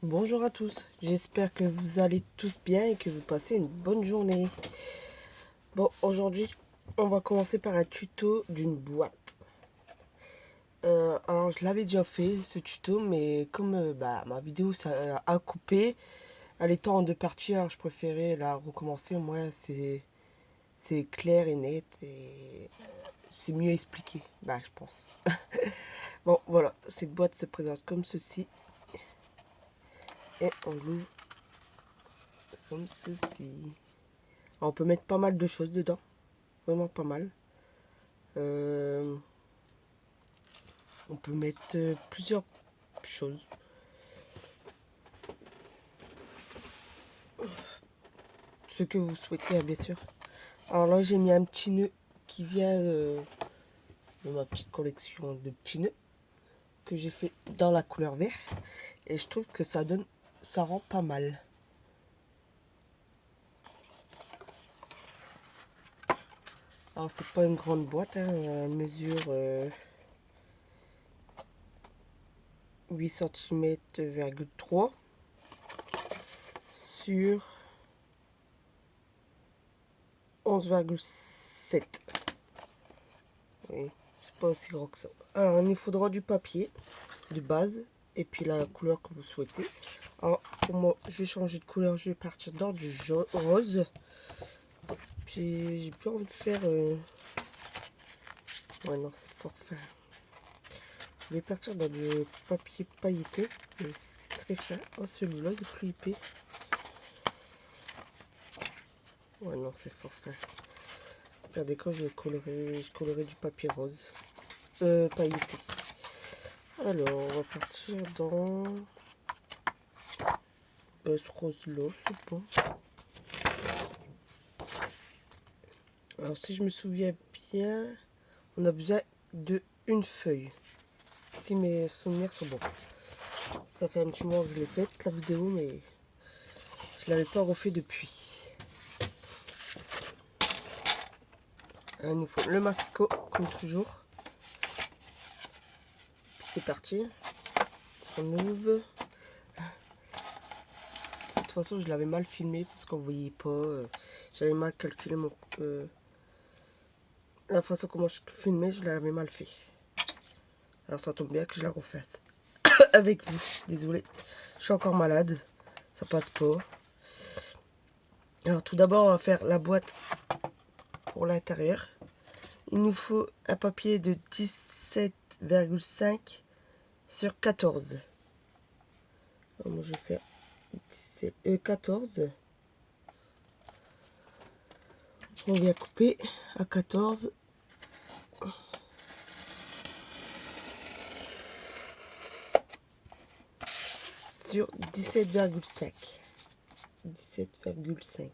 Bonjour à tous, j'espère que vous allez tous bien et que vous passez une bonne journée. Bon, aujourd'hui, on va commencer par un tuto d'une boîte. Alors, je l'avais déjà fait, ce tuto, mais comme ma vidéo ça a coupé, elle était en deux parties, alors je préférais la recommencer. Au moins, c'est clair et net et c'est mieux expliqué, je pense. Bon, voilà, cette boîte se présente comme ceci et on l'ouvre comme ceci. Alors, on peut mettre pas mal de choses dedans. Vraiment pas mal. On peut mettre plusieurs choses. Ce que vous souhaitez, bien sûr. Alors là, j'ai mis un petit nœud qui vient de ma petite collection de petits nœuds que j'ai fait dans la couleur vert. Et je trouve que ça rend pas mal. Alors, c'est pas une grande boîte, hein, elle mesure 8 cm,3 sur 11,7. Oui, c'est pas aussi gros que ça. Alors, il nous faudra du papier de base et puis la couleur que vous souhaitez. Alors, pour moi, je vais changer de couleur. Je vais partir dans du jaune, rose. Puis, j'ai plus envie de faire... Ouais, non, c'est fort fin. Je vais partir dans du papier pailleté. Mais c'est très fin. Oh, celui-là, il est plus épais. Ouais, non, c'est fort fin. Regardez, quand je colorerai du papier rose. Pailleté. Alors, on va partir dans... ce rose-là, c'est bon. Alors, si je me souviens bien, on a besoin de une feuille. Si mes souvenirs sont bons. Ça fait un petit moment que je l'ai faite, la vidéo, mais je l'avais pas refait depuis. Il nous faut le massicot, comme toujours. C'est parti. On ouvre. De toute façon, je l'avais mal filmé parce qu'on voyait pas. J'avais mal calculé la façon comment je filmais, je l'avais mal fait. Alors ça tombe bien que je la refasse avec vous. Désolé, je suis encore malade. Ça passe pas. Alors tout d'abord, on va faire la boîte pour l'intérieur. Il nous faut un papier de 17,5 sur 14. Alors moi je vais faire 14. On vient couper à 14. Sur 17,5. 17,5.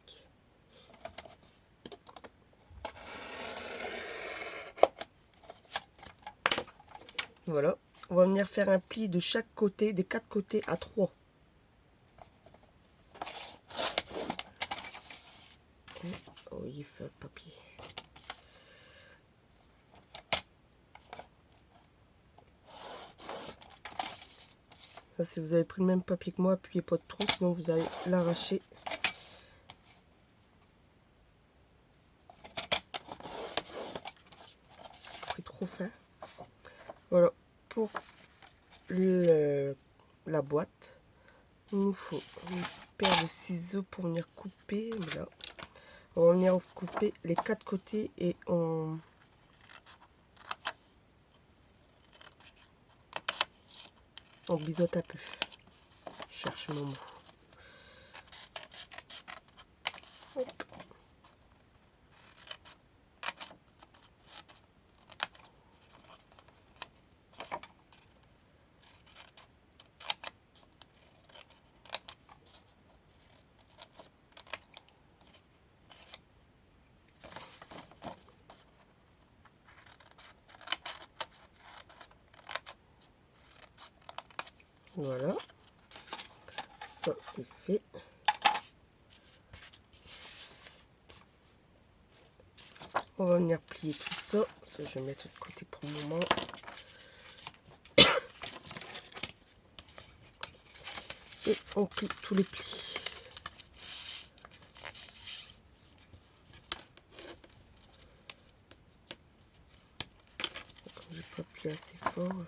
Voilà. On va venir faire un pli de chaque côté, des 4 côtés à 3. Oh, il fait le papier. Ça, si vous avez pris le même papier que moi, appuyez pas trop, sinon vous allez l'arracher. C'est trop fin. Voilà. Pour la boîte, il nous faut une paire de ciseaux pour venir couper. Là. On va venir couper les 4 côtés et on biseaute un peu. Je cherche mon mot. Hop. Voilà. Ça, c'est fait. On va venir plier tout ça. Ça, je vais mettre de côté pour le moment. et on plie tous les plis. Comme j'ai pas plié assez fort.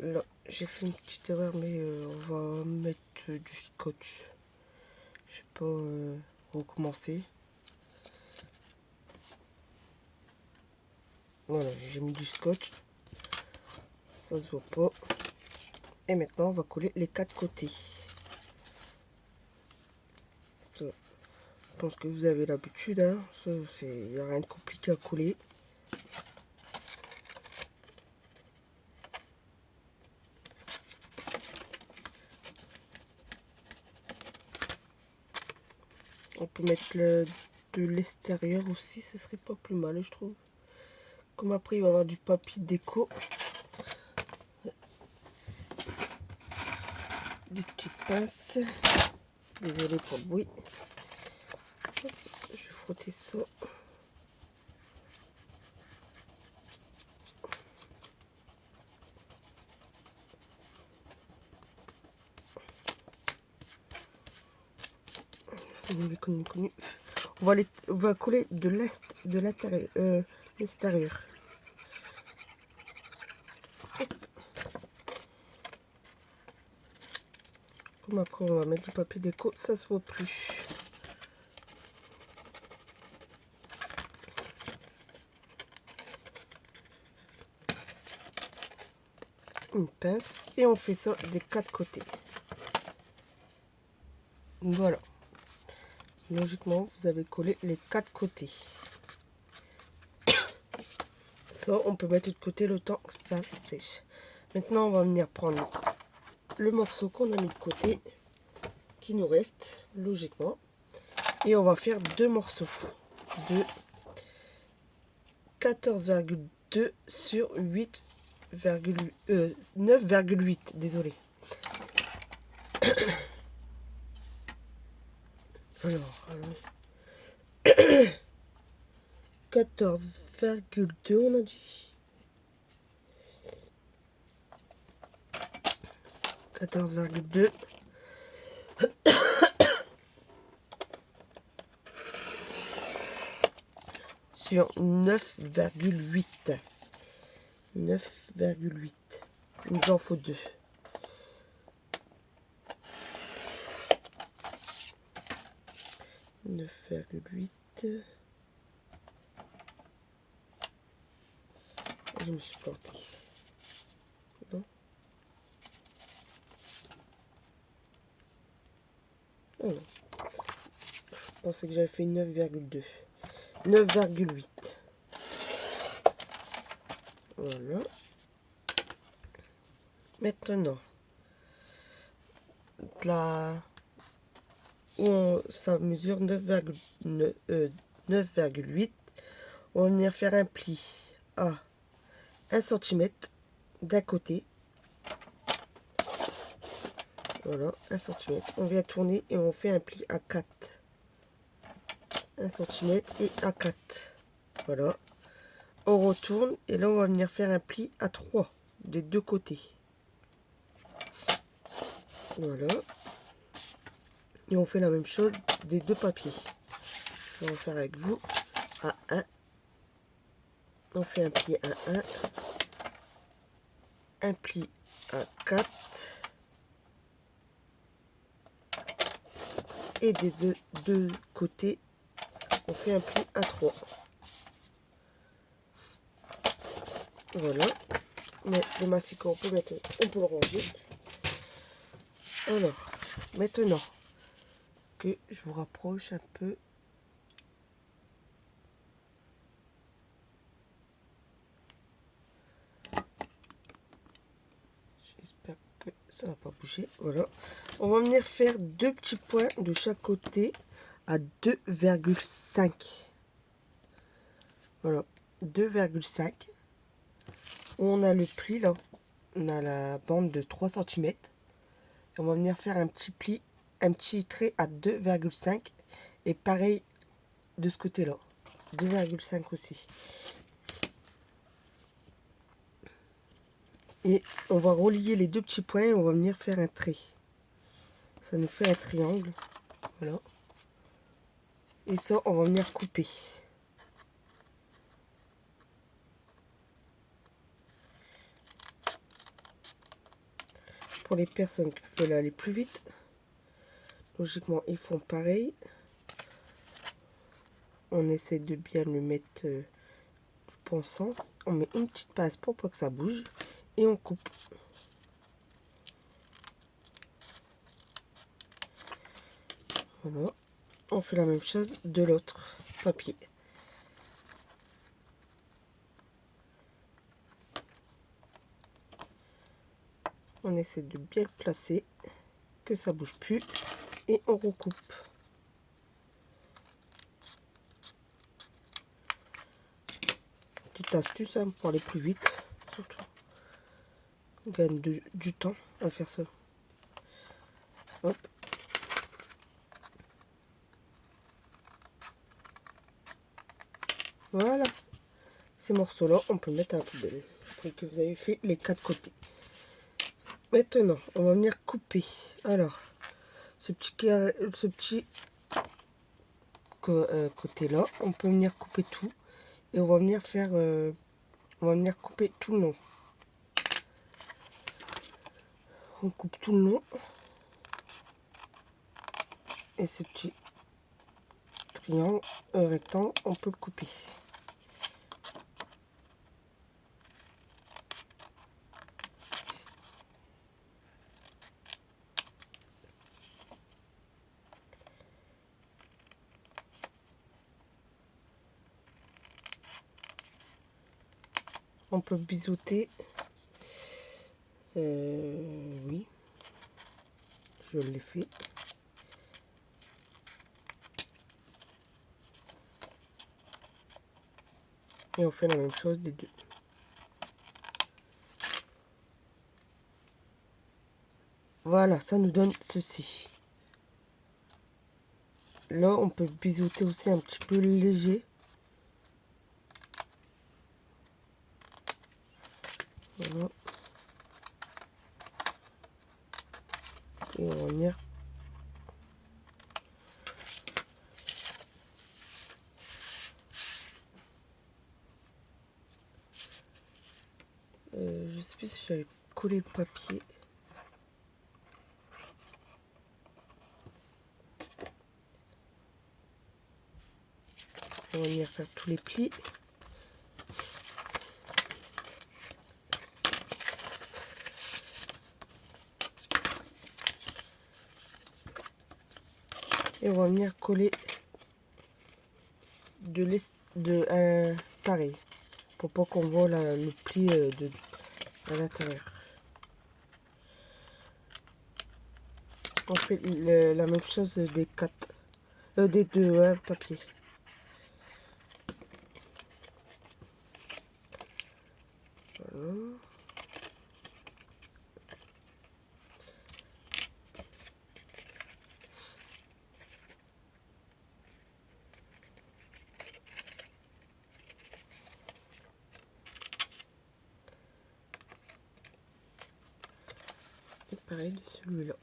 Là, j'ai fait une petite erreur, mais on va mettre du scotch. Je vais pas recommencer. Voilà, j'ai mis du scotch. Ça se voit pas. Et maintenant, on va coller les 4 côtés. Ça, je pense que vous avez l'habitude. Hein. Il n'y a rien de compliqué à coller. On peut mettre de l'extérieur aussi, ce serait pas plus mal, je trouve. Comme après, il va y avoir du papier déco. Des petites pinces. Désolé pour le bruit. Hop, je vais frotter ça. Connu. On va coller de l'intérieur, l'extérieur. Comme après, on va mettre du papier déco, ça se voit plus. Une pince et on fait ça des 4 côtés. Voilà. Logiquement, vous avez collé les 4 côtés. Ça, on peut mettre de côté le temps que ça sèche. Maintenant, on va venir prendre le morceau qu'on a mis de côté, qui nous reste, logiquement. Et on va faire 2 morceaux de 14,2 sur 9,8. Désolé. Alors, 14,2 on a dit. 14,2 sur 9,8. 9,8. Il nous en faut 2. Je me suis planté. Non. Oh non. Je pensais que j'avais fait 9,2. 9,8. Voilà. Maintenant, là où ça mesure 9,8, on va venir faire un pli à 1 cm d'un côté. Voilà, 1 cm. On vient tourner et on fait un pli à 4. 1 cm et à 4. Voilà. On retourne et là on va venir faire un pli à 3 des deux côtés. Voilà. Et on fait la même chose des deux papiers. Je vais en faire avec vous à 1. On fait un pli à 1. Un pli à 4. Et des deux côtés, on fait un pli à 3. Voilà. Mais le massicot, on peut le ranger. Alors, maintenant que je vous rapproche un peu. J'espère que ça va pas bouger. Voilà. On va venir faire 2 petits points de chaque côté à 2,5. Voilà. 2,5. On a le pli là. On a la bande de 3 cm. On va venir faire un petit pli, un petit trait à 2,5 et pareil de ce côté-là, 2,5 aussi. Et on va relier les deux petits points et on va venir faire un trait. Ça nous fait un triangle, voilà. Et ça, on va venir couper. Pour les personnes qui veulent aller plus vite, logiquement, ils font pareil. On essaie de bien le mettre du bon sens. On met une petite pince pour pas que ça bouge. Et on coupe. Voilà. On fait la même chose de l'autre papier. On essaie de bien le placer, que ça bouge plus. Et on recoupe. Petite astuce hein, pour aller plus vite. Surtout. On gagne du temps à faire ça. Hop. Voilà. Ces morceaux-là, on peut mettre à la poubelle. Après que vous avez fait les 4 côtés. Maintenant, on va venir couper. Alors, ce petit côté-là, on peut venir couper tout. Et on va venir faire... on va venir couper tout le long. On coupe tout le long. Et ce petit triangle, rectangle, on peut le couper. On peut biseauter. Oui, je l'ai fait. Et on fait la même chose des deux. Voilà, ça nous donne ceci. Là, on peut biseauter aussi un petit peu léger. Voilà. Et on va venir. Je sais plus si j'avais collé le papier. On va venir faire tous les plis. Et on va venir coller pareil. Pour pas qu'on voit le pli à l'intérieur. On fait la même chose des des deux papiers. Voilà. Et pareil de celui-là.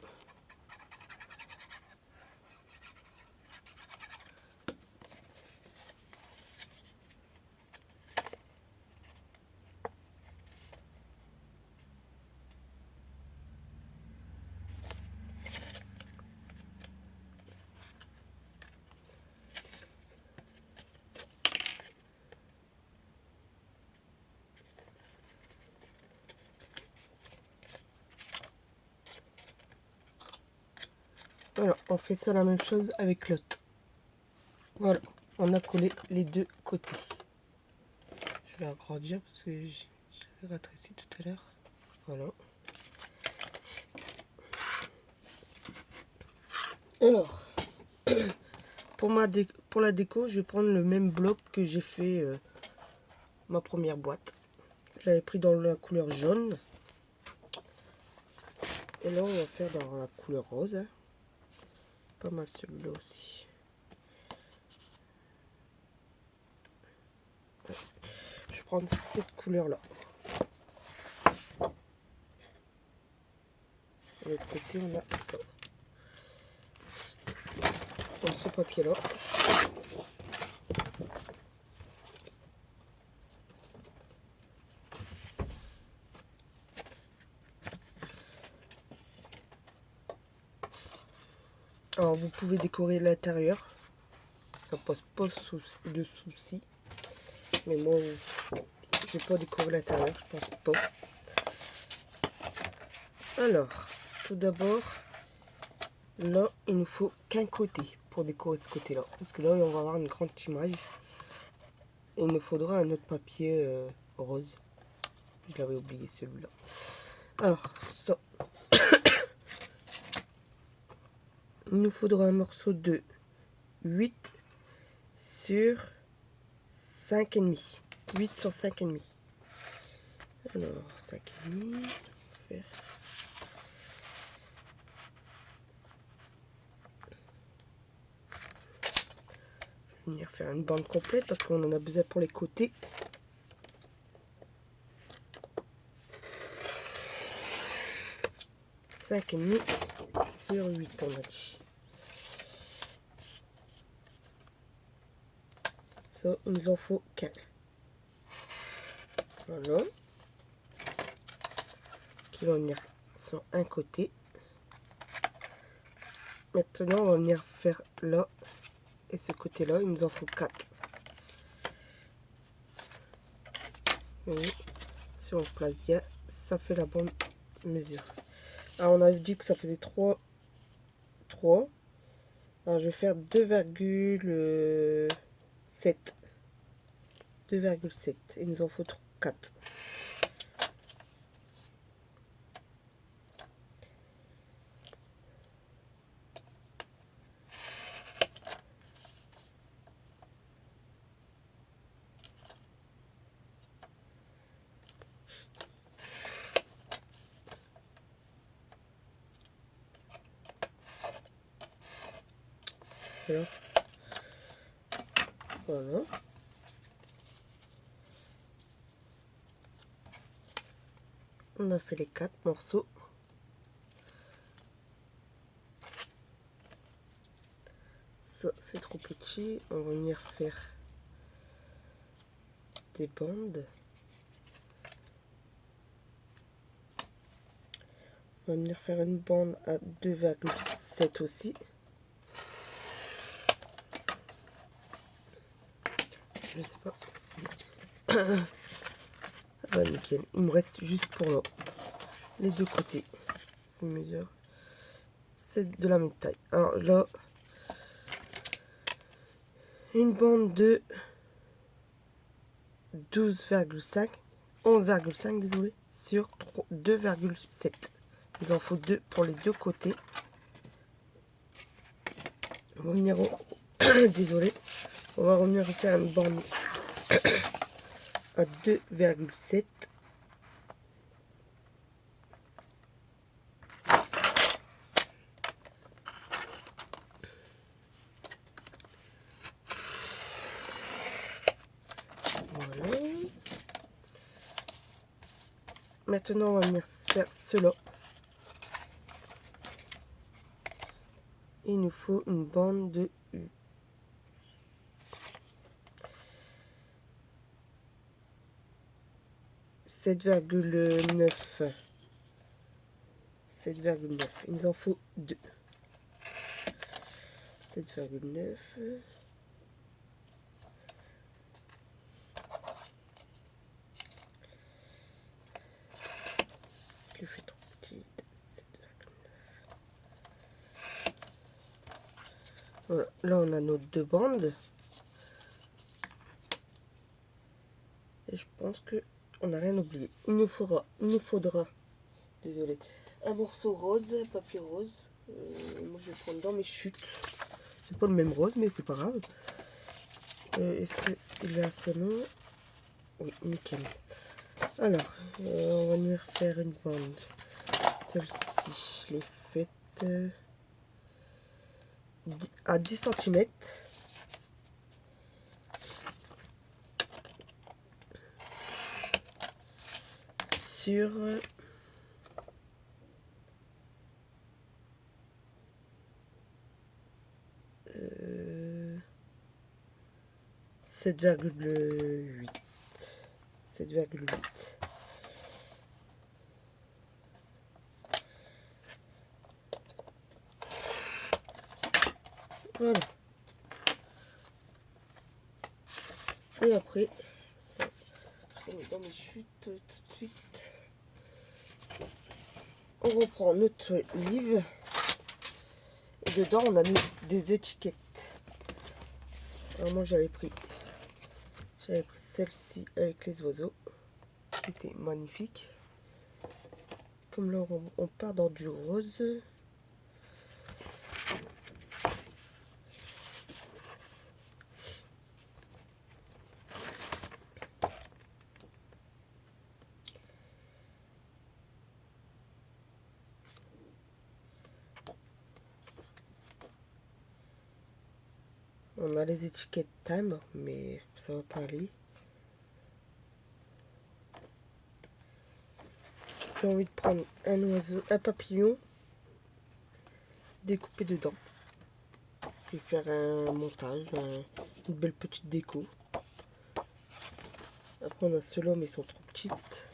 Voilà, on fait ça la même chose avec l'autre. Voilà, on a collé les deux côtés. Je vais agrandir parce que j'avais rétréci tout à l'heure. Voilà. Alors, pour la déco, je vais prendre le même bloc que j'ai fait ma première boîte. J'avais pris dans la couleur jaune. Et là, on va faire dans la couleur rose. Hein. Pas mal celui-là aussi. Ouais. Je vais prendre cette couleur-là. De l'autre côté, on a ça. Dans ce papier-là. Alors, vous pouvez décorer l'intérieur. Ça pose pas de soucis. Mais moi, je vais pas décorer l'intérieur, je pense pas. Alors, tout d'abord, là, il nous faut qu'un côté pour décorer ce côté-là. Parce que là, on va avoir une grande image. Et il nous faudra un autre papier rose. Je l'avais oublié celui-là. Alors, ça. Il nous faudra un morceau de 8 sur 5,5. 8 sur 5,5. Alors, 5,5. Faire. Je vais venir faire une bande complète parce qu'on en a besoin pour les côtés. Cinq et demi sur 8, on a dit. Ça, il nous en faut qu'un. Voilà. Qui va venir sur un côté. Maintenant, on va venir faire là. Et ce côté-là, il nous en faut 4. Oui. Si on place bien, ça fait la bonne mesure. Alors, on a dit que ça faisait 3. Alors, je vais faire 2,7. 2,7. Il nous en faut 4. Voilà. On a fait les 4 morceaux. Ça, c'est trop petit. On va venir faire des bandes. On va venir faire une bande à 2,7 aussi. Je sais pas si... Ah, nickel. Il me reste juste pour les deux côtés. Ces mesures, c'est de la même taille. Alors là, une bande de 12,5, 11,5 désolé, sur 2,7. Il en faut 2 pour les deux côtés. On va revenir désolé, on va revenir faire une bande à 2,7. Voilà. Maintenant, on va venir faire cela. Il nous faut une bande de 7,9. 7,9. Il nous en faut 2. 7,9. Je fais trop petite. 7,9. Voilà. Là, on a nos 2 bandes. Et je pense que on n'a rien oublié. Il nous faudra, désolé, un morceau rose, papier rose. Moi, je vais prendre dans mes chutes. C'est pas le même rose, mais c'est pas grave. Est-ce qu'il est assez long? Oui, nickel. Alors, on va venir faire une bande. Celle-ci, je l'ai faite à 10 cm. Sur 7,8. 7,8. Voilà. Et après, ça, je remets dans mes chutes tout de suite. On reprend notre livre. Et dedans, on a mis des étiquettes. Alors moi, j'avais pris celle-ci avec les oiseaux. Qui était magnifique. Comme là, on part dans du rose. On a les étiquettes timbres, mais ça va pas aller. J'ai envie de prendre un oiseau, un papillon, découpé dedans. Je vais faire un montage, une belle petite déco. Après on a ceux-là, mais ils sont trop petites.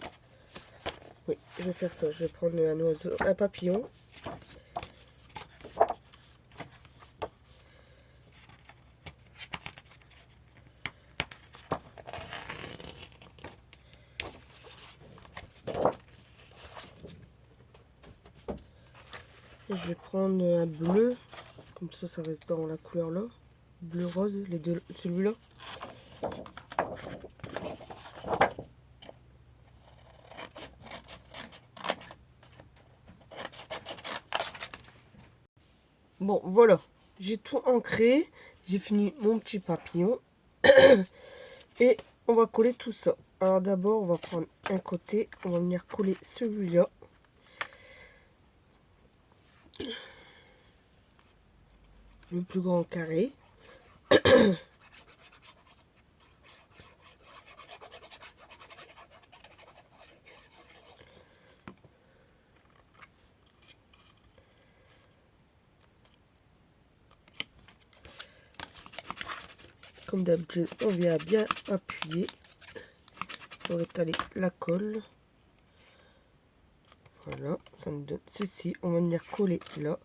Oui, je vais faire ça. Je vais prendre un oiseau, un papillon. Et je vais prendre un bleu. Comme ça reste dans la couleur là. Bleu rose, les deux, celui-là. Bon, voilà. J'ai tout ancré. J'ai fini mon petit papillon. Et on va coller tout ça. Alors d'abord, on va prendre un côté. On va venir coller celui-là. Le plus grand carré. Comme d'habitude, on vient bien appuyer pour étaler la colle. Voilà, ça nous donne ceci. On va venir coller là.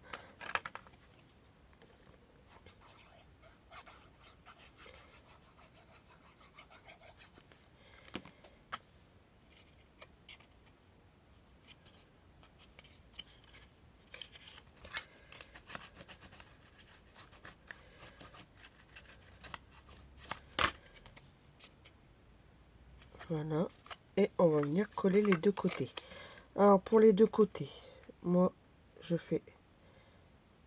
Voilà. Et on va venir coller les deux côtés. Alors pour les deux côtés, moi je fais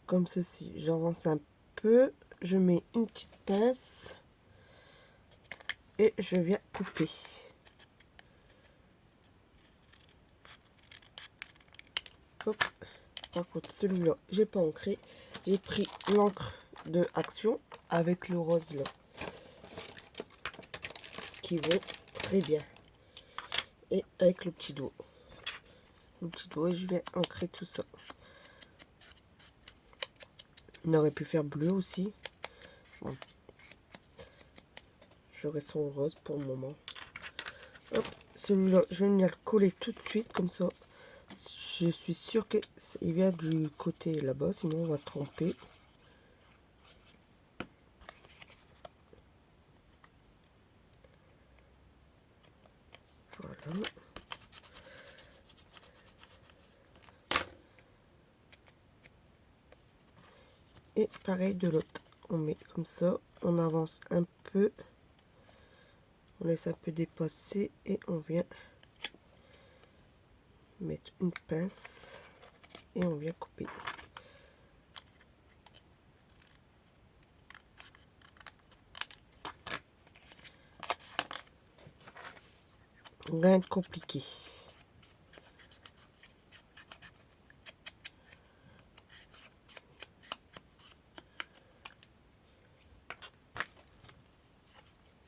comme ceci. J'avance un peu. Je mets une petite pince. Et je viens couper. Hop. Par contre celui-là, j'ai pas ancré. J'ai pris l'encre de Action avec le rose là. Qui vont très bien. Et avec le petit doigt. Le petit doigt, je vais ancrer tout ça. On aurait pu faire bleu aussi. Bon. J'aurai son rose pour le moment. Hop, celui-là, je vais venir le coller tout de suite, comme ça. Je suis sûre qu'il vient du côté là-bas, sinon on va se tromper. Voilà. Et pareil de l'autre. On met comme ça, on avance un peu. On laisse un peu dépasser et on vient mettre une pince et on vient couper. Rien de compliqué.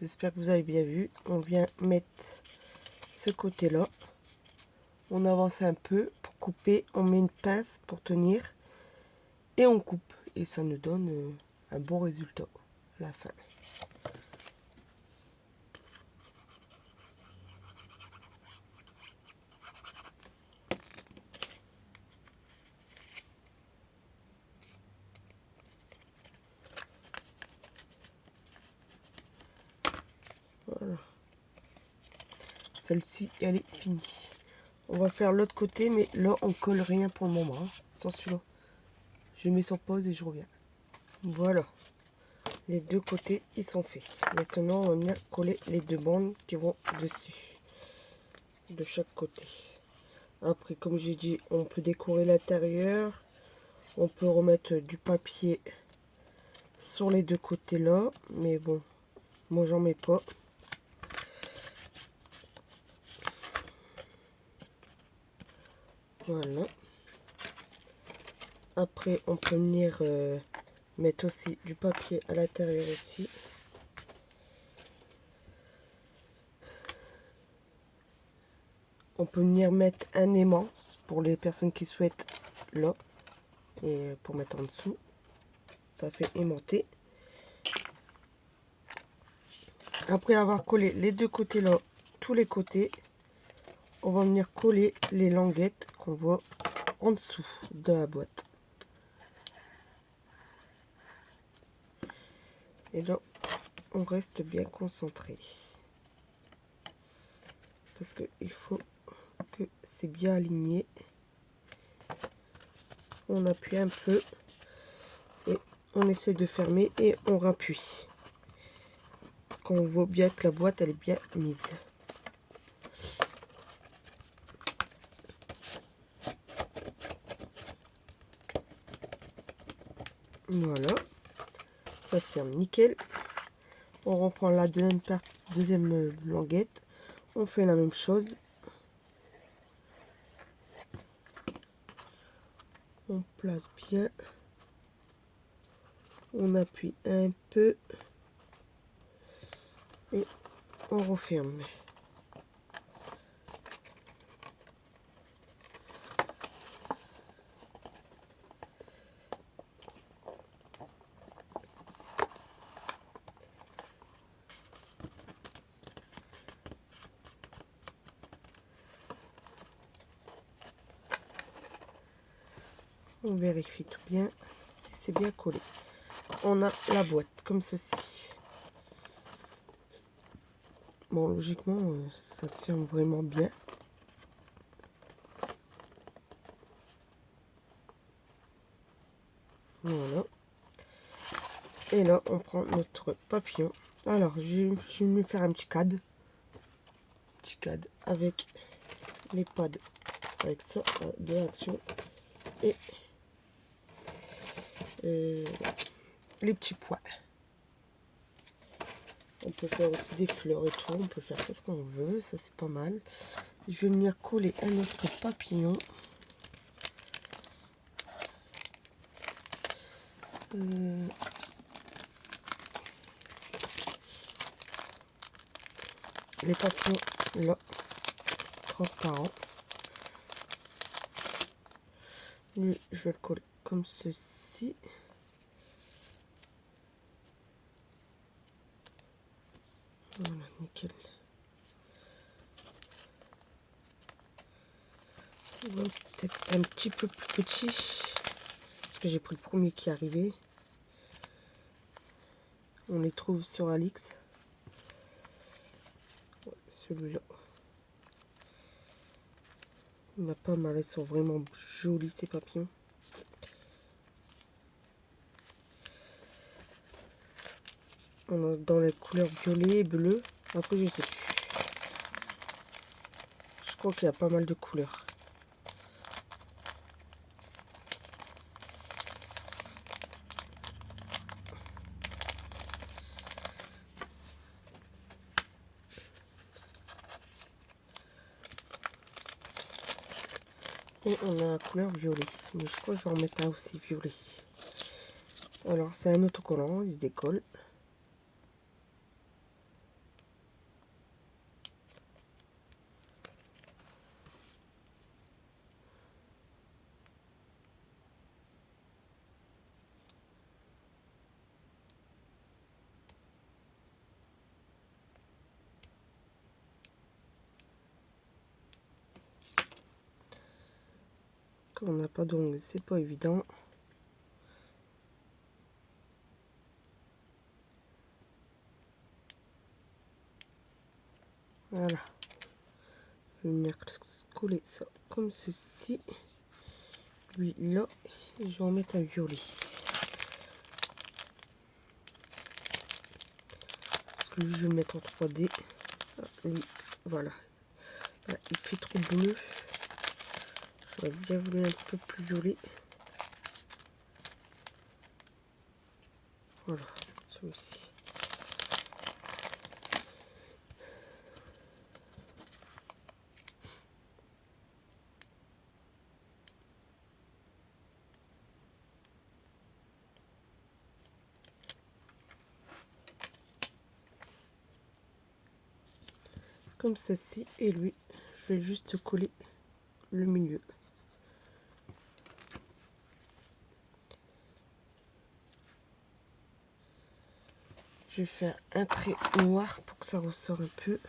J'espère que vous avez bien vu. On vient mettre ce côté-là. On avance un peu pour couper. On met une pince pour tenir. Et on coupe. Et ça nous donne un bon résultat à la fin. Voilà. Celle-ci, elle est finie. On va faire l'autre côté, mais là, on colle rien pour le moment. Hein. Sans celui-là. Je mets sur pause et je reviens. Voilà. Les deux côtés, ils sont faits. Maintenant, on va venir coller les deux bandes qui vont dessus. De chaque côté. Après, comme j'ai dit, on peut décorer l'intérieur. On peut remettre du papier sur les deux côtés là. Mais bon, moi, j'en mets pas. Voilà. Après, on peut venir mettre aussi du papier à l'intérieur aussi. On peut venir mettre un aimant pour les personnes qui souhaitent là. Et pour mettre en dessous. Ça fait aimanter. Après avoir collé les deux côtés là, tous les côtés, on va venir coller les languettes qu'on voit en dessous de la boîte. Et là, on reste bien concentré. Parce qu'il faut que c'est bien aligné. On appuie un peu et on essaie de fermer et on rappuie. Quand on voit bien que la boîte elle est bien mise. Voilà, ça tient nickel. On reprend la deuxième languette. On fait la même chose. On place bien. On appuie un peu. Et on referme. On vérifie tout bien si c'est bien collé. On a la boîte comme ceci. Bon, logiquement, ça se ferme vraiment bien. Voilà. Et là, on prend notre papillon. Alors, je vais me faire un petit cadre. Petit cadre avec les pads, avec ça, de l'action. Et les petits pois. On peut faire aussi des fleurs et tout. On peut faire ce qu'on veut. Ça, c'est pas mal. Je vais venir coller un autre papillon. Les papillons, là, transparents. Lui, je vais le coller comme ceci. Voilà, nickel. Peut-être un petit peu plus petit, parce que j'ai pris le premier qui est arrivé. On les trouve sur Alix. Ouais, celui-là. Il y en a pas mal, ils sont vraiment jolis ces papillons. On a dans les couleurs violet et bleu. Après, je sais plus. Je crois qu'il y a pas mal de couleurs. Et on a la couleur violet. Mais je crois que je vais en mettre un aussi violet. Alors, c'est un autocollant, il se décolle. Quand on n'a pas d'ongles, c'est pas évident. Voilà. Je vais venir coller ça comme ceci. Lui là, et je vais en mettre un violet. Parce que lui, je vais le mettre en 3D. Lui, voilà. Là, il fait trop bleu. J'aurais bien voulu un peu plus violet. Voilà, celui-ci. Comme ceci. Et lui, je vais juste coller le milieu. Je vais faire un trait noir pour que ça ressort un peu.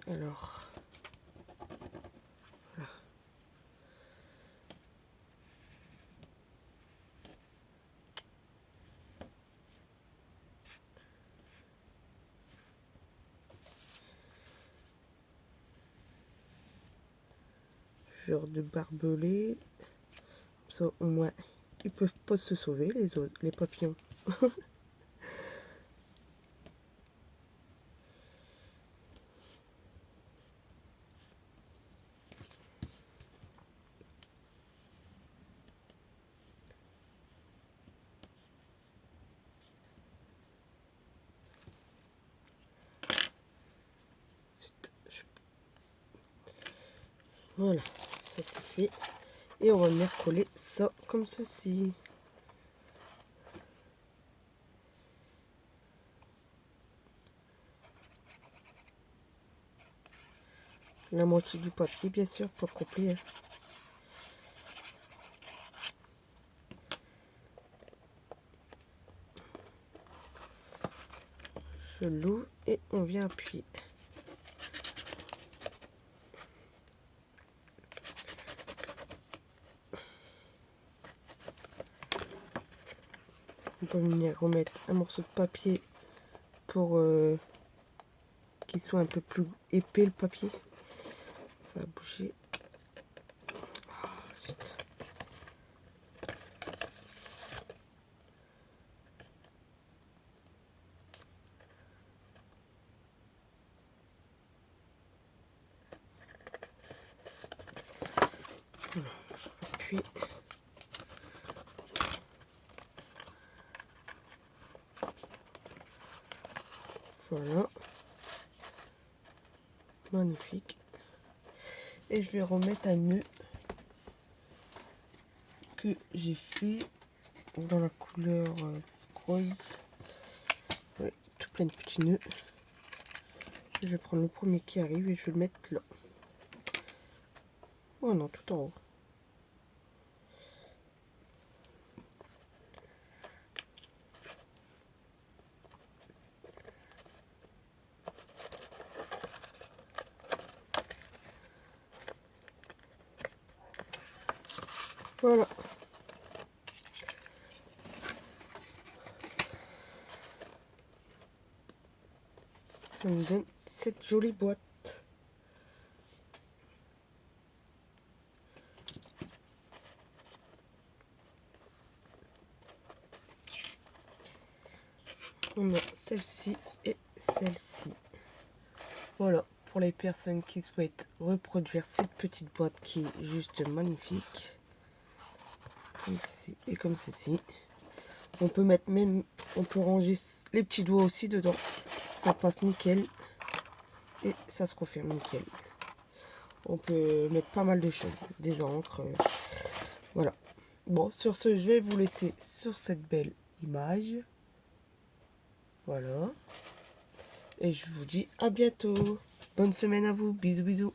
Alors, voilà. Genre de barbelé. Ça, au moins, ils peuvent pas se sauver, les autres, les papillons. Voilà, ça c'est fait. Et on va venir coller ça comme ceci. La moitié du papier, bien sûr, pas complet. Hein. Je l'ouvre et on vient appuyer. On peut venir remettre un morceau de papier pour qu'il soit un peu plus épais le papier. Ça a bougé. Ensuite. Voilà, puis voilà, magnifique. Et je vais remettre un nœud que j'ai fait dans la couleur rose. Ouais, tout plein de petits nœuds. Je vais prendre le premier qui arrive et je vais le mettre là. Oh non, tout en haut. Voilà. Ça me donne cette jolie boîte. On a celle-ci et celle-ci. Voilà, pour les personnes qui souhaitent reproduire cette petite boîte qui est juste magnifique. Comme ceci et comme ceci. On peut mettre même, on peut ranger les petits doigts aussi dedans. Ça passe nickel. Et ça se confirme nickel. On peut mettre pas mal de choses. Des encres. Voilà. Bon, sur ce, je vais vous laisser sur cette belle image. Voilà. Et je vous dis à bientôt. Bonne semaine à vous. Bisous, bisous.